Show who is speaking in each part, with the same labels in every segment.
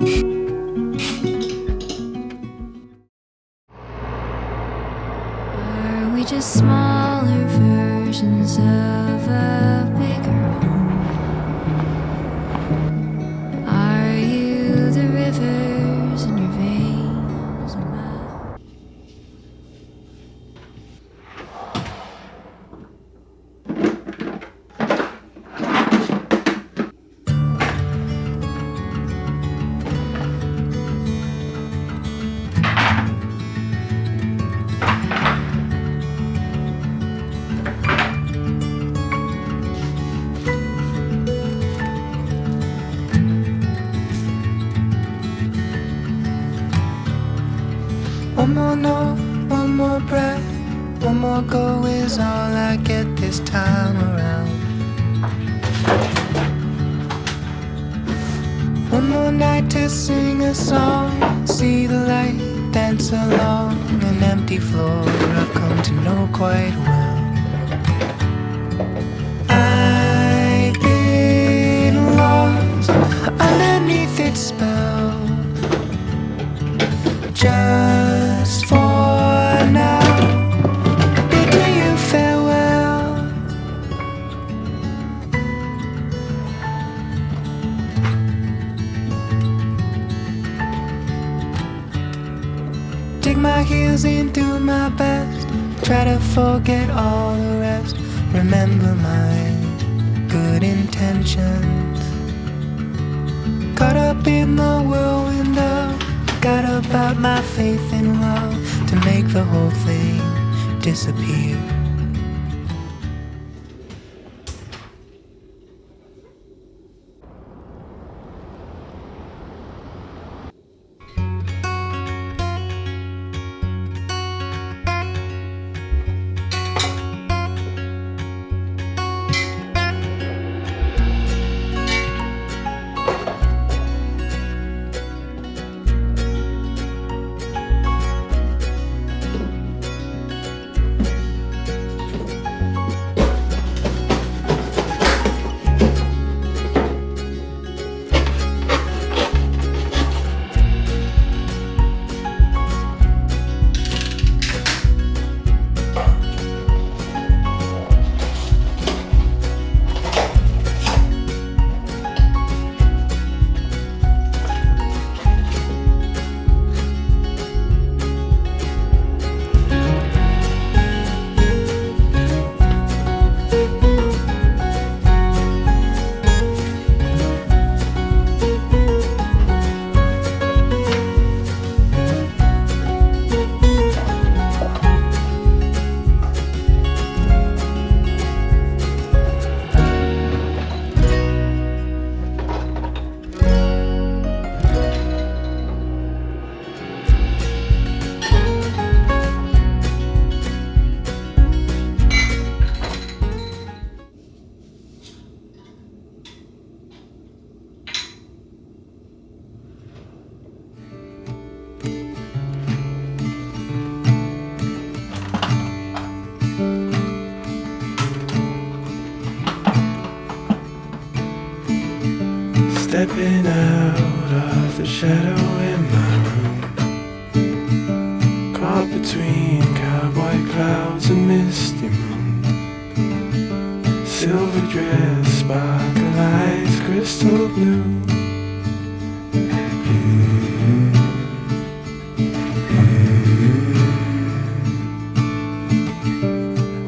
Speaker 1: Are we just smaller versions of a bigger home? Are you the rivers in your veins and mine?
Speaker 2: One more note, one more breath, one more go is all I get this time around. One more night to sing a song, see the light, dance along an empty floor I've come to know quite well. I've been lost underneath its spell, just for now, bidding you farewell. Dig my heels in, do my best, try to forget all the rest. Remember my good intentions. Caught up in the whirlwind of, forgot about my faith in love to make the whole thing disappear.
Speaker 3: Stepping out of the shadow in my room, caught between cowboy clouds and misty moon. Silver dress, sparkle eyes, crystal blue.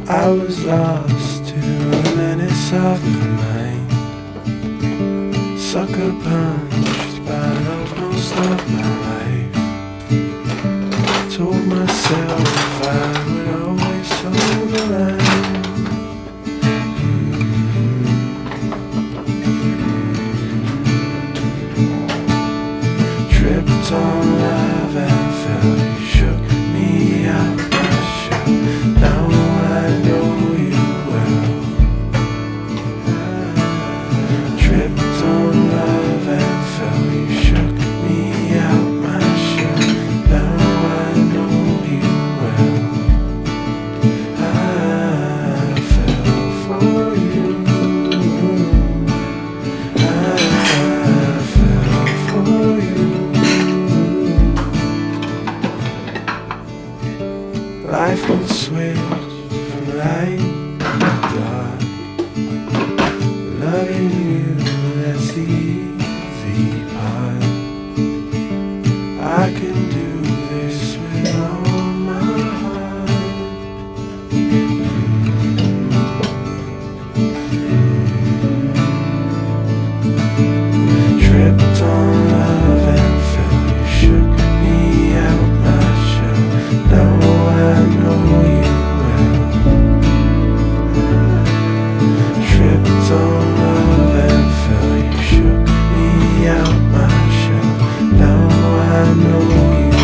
Speaker 3: I was lost to a menace of the mind, sucker punched by love most of my life. Told myself I would always toe the line. Tripped on love and fell, you shook me out my shell. Now I know you well. Tripped on love and fell, you shook me out my shell. Now I know you well. I fell for you. I fell for you. switch from light to dark. Loving you, that's the easy part. I can do this with all my heart. Tripped on love and fell. You shook me out my shell. Now I know you well. Tripped on love and fell. You shook me out my shell. Now I know you well.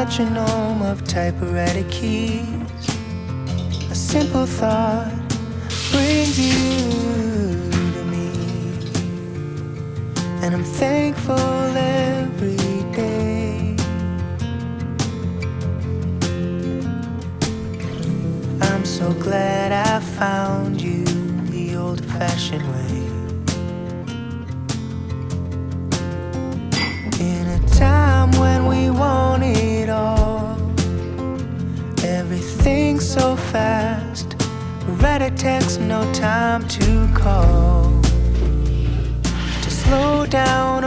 Speaker 2: metronome of typewriter keys. A simple thought brings you to me, and I'm thankful every day. I'm so glad I found you the old-fashioned way. In a time when we want it all, everything so fast. Read a text, no time to call. To slow down.